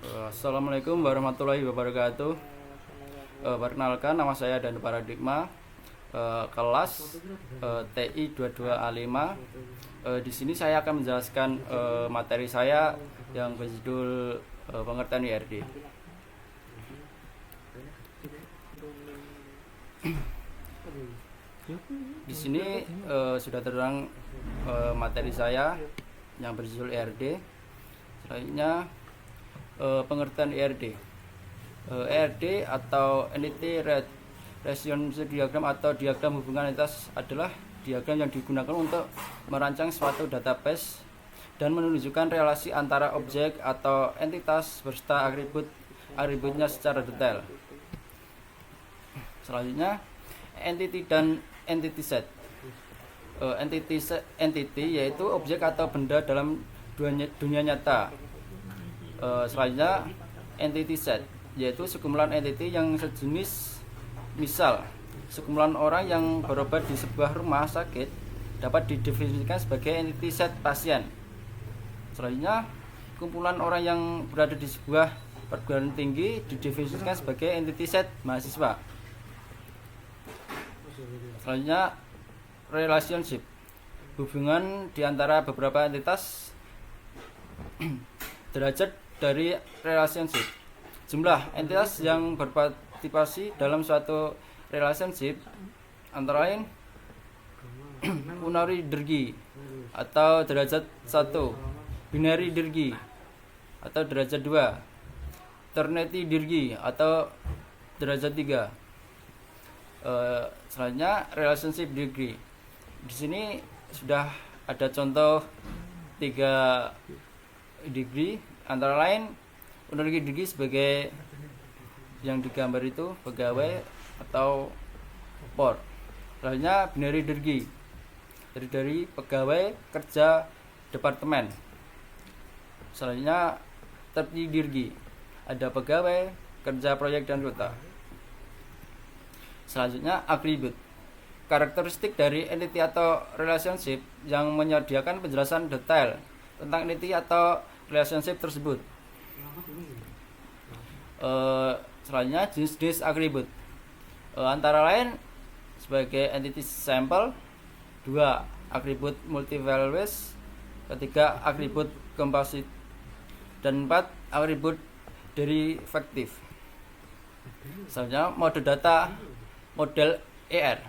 Assalamualaikum warahmatullahi wabarakatuh. Perkenalkan, nama saya Dan Paradigma, kelas TI 22A5. Di sini saya akan menjelaskan materi saya yang berjudul pengertian IRD. Di sini sudah terang materi saya yang berjudul IRD. Selanjutnya pengertian IRD. IRD atau Entity Relationship Diagram atau diagram hubungan entitas adalah diagram yang digunakan untuk merancang suatu database dan menunjukkan relasi antara objek atau entitas beserta atributnya secara detail. Selanjutnya, entity dan entity set. Entity yaitu objek atau benda dalam dunia nyata. Selanjutnya, entity set yaitu sekumpulan entity yang sejenis. Misal, sekumpulan orang yang berobat di sebuah rumah sakit dapat didefinisikan sebagai entity set pasien. Selanjutnya, kumpulan orang yang berada di sebuah perguruan tinggi didefinisikan sebagai entity set mahasiswa. Selanjutnya, relationship, hubungan di antara beberapa entitas. Derajat dari relationship, jumlah entitas yang berpartisipasi dalam suatu relationship, antara lain unary dergi atau derajat 1, binary dergi atau derajat 2, ternary dergi atau derajat 3. Selanjutnya relationship degree. Di sini sudah ada contoh 3 degree, antara lain unary degree sebagai yang digambar itu pegawai atau por. Selanjutnya binary degree dari pegawai kerja departemen. Selanjutnya ternary degree, ada pegawai kerja proyek dan kota. Selanjutnya atribut, karakteristik dari entity atau relationship yang menyediakan penjelasan detail tentang entity atau relationship tersebut. Selanjutnya jenis-jenis atribut, antara lain sebagai entity sample, 2 atribut multivalues, 3 atribut composite, dan 4 atribut derivatif. Selanjutnya mode data, model ER.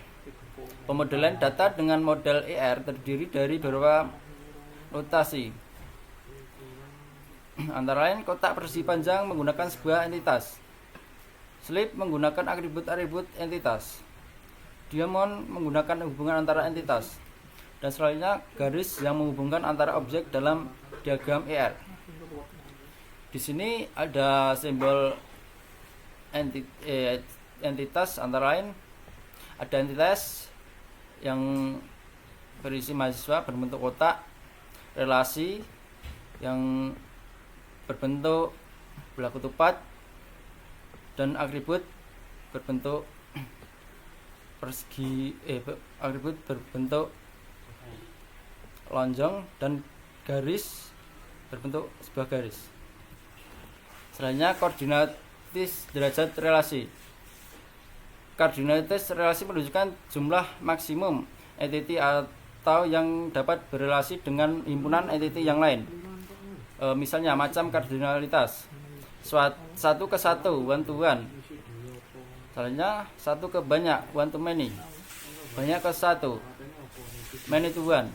Pemodelan data dengan model ER terdiri dari beberapa notasi, antara lain kotak persegi panjang menggunakan sebuah entitas, slip menggunakan atribut-atribut entitas, diamond menggunakan hubungan antara entitas, dan selanjutnya garis yang menghubungkan antara objek dalam diagram ER. Di sini ada simbol entitas, antara lain ada entitas yang berisi mahasiswa berbentuk kotak, relasi yang berbentuk bola ketupat, dan atribut berbentuk persegi, atribut berbentuk lonjong, dan garis berbentuk sebuah garis. Selanjutnya koordinatis derajat relasi. Koordinatis relasi menunjukkan jumlah maksimum entity atau yang dapat berelasi dengan himpunan entity yang lain. Misalnya macam kardinalitas, 1 ke 1, one to one. Selanjutnya 1 ke banyak, one to many. Banyak ke 1, many to one.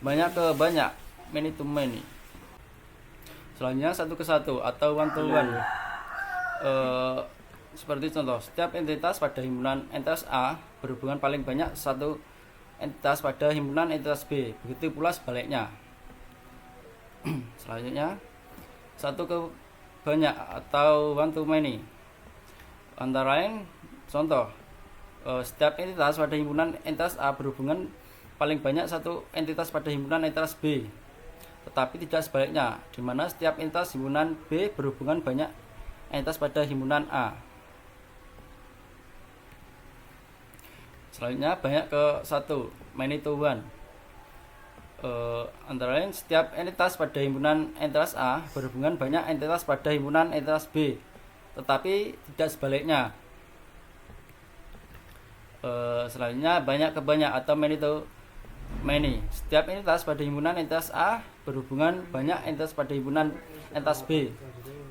Banyak ke banyak, many to many. Selanjutnya 1 ke 1 atau one to one. Seperti contoh, setiap entitas pada himpunan entitas A berhubungan paling banyak satu entitas pada himpunan entitas B. Begitu pula sebaliknya. Selanjutnya 1 ke banyak atau one to many. Antara lain contoh, setiap entitas pada himpunan entitas A berhubungan paling banyak satu entitas pada himpunan entitas B, tetapi tidak sebaliknya, di mana setiap entitas himpunan B berhubungan banyak entitas pada himpunan A. Selanjutnya banyak ke 1, many to one. Antara lain setiap entitas pada himpunan entitas A berhubungan banyak entitas pada himpunan entitas B, tetapi tidak sebaliknya. Selanjutnya banyak ke banyak atau many to many. Setiap entitas pada himpunan entitas A berhubungan banyak entitas pada himpunan entitas B.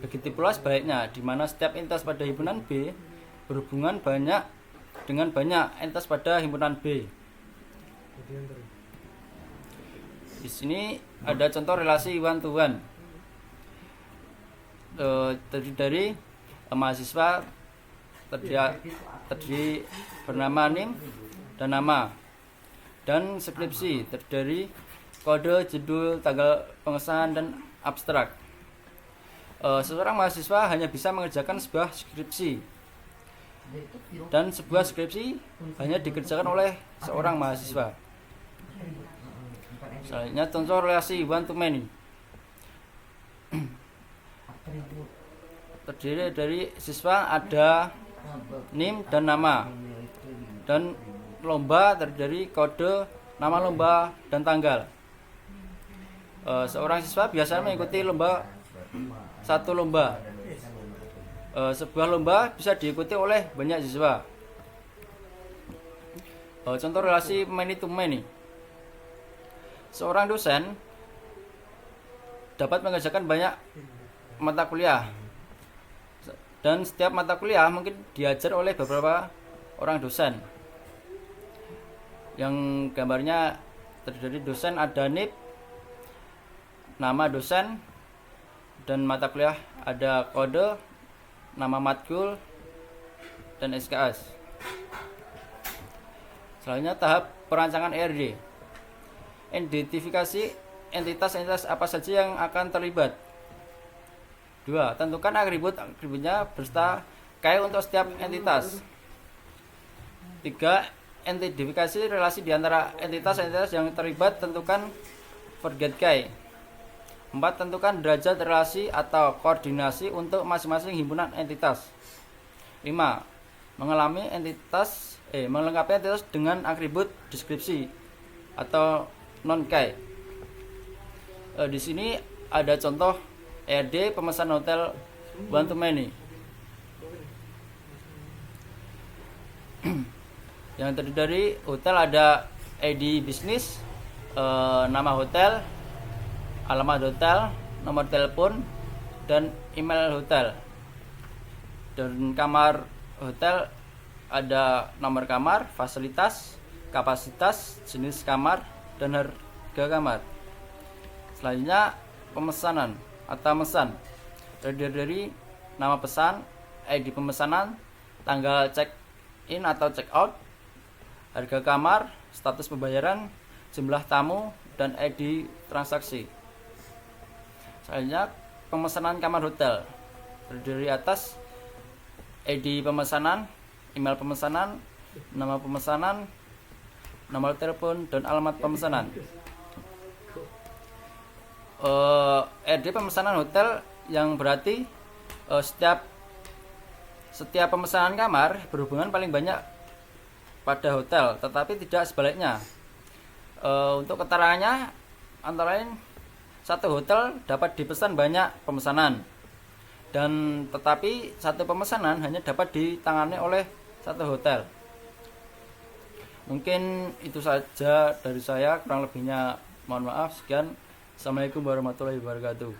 Begitu pula sebaliknya, di mana setiap entitas pada himpunan B berhubungan banyak dengan banyak entitas pada himpunan B. Di sini ada contoh relasi one to one. Terdiri dari mahasiswa terdiri bernama NIM dan nama, dan skripsi terdiri dari kode, judul, tanggal pengesahan, dan abstrak. Seorang mahasiswa hanya bisa mengerjakan sebuah skripsi, dan sebuah skripsi hanya dikerjakan oleh seorang mahasiswa. Selanjutnya contoh relasi one to many. Terdiri dari siswa ada NIM dan nama, dan lomba terdiri dari kode, nama lomba, dan tanggal. Seorang siswa biasanya mengikuti satu lomba. Sebuah lomba bisa diikuti oleh banyak siswa. Contoh relasi many to many. Seorang dosen dapat mengerjakan banyak mata kuliah, dan setiap mata kuliah mungkin diajar oleh beberapa orang dosen. Yang gambarnya terdiri dari dosen ada NIP, nama dosen, dan mata kuliah ada kode, nama matkul, dan SKS. Selanjutnya tahap perancangan ERD. Identifikasi entitas-entitas apa saja yang akan terlibat. 2. Tentukan atributnya beserta K untuk setiap entitas. 3. Identifikasi relasi di antara entitas-entitas yang terlibat, tentukan forget K. 4. Tentukan derajat relasi atau koordinasi untuk masing-masing himpunan entitas. 5. Melengkapi entitas dengan atribut deskripsi atau non-K. Di sini ada contoh ERD pemesan hotel one to many. Yang terdiri dari hotel ada ID bisnis, nama hotel, alamat hotel, nomor telepon, dan email hotel. Dan kamar hotel ada nomor kamar, fasilitas, kapasitas, jenis kamar, dan harga kamar. Selanjutnya pemesanan atau mesan, terdiri dari nama pesan, ID pemesanan, tanggal check in atau check out, harga kamar, status pembayaran, jumlah tamu, dan ID transaksi. Selanjutnya pemesanan kamar hotel, terdiri atas ID pemesanan, email pemesanan, nama pemesanan, nomor telepon, dan alamat pemesanan. RD pemesanan hotel yang berarti setiap pemesanan kamar berhubungan paling banyak pada hotel, tetapi tidak sebaliknya. Untuk keterangannya, antara lain satu hotel dapat dipesan banyak pemesanan, dan tetapi satu pemesanan hanya dapat ditangani oleh satu hotel. Mungkin itu saja dari saya, kurang lebihnya mohon maaf. Sekian. Assalamualaikum warahmatullahi wabarakatuh.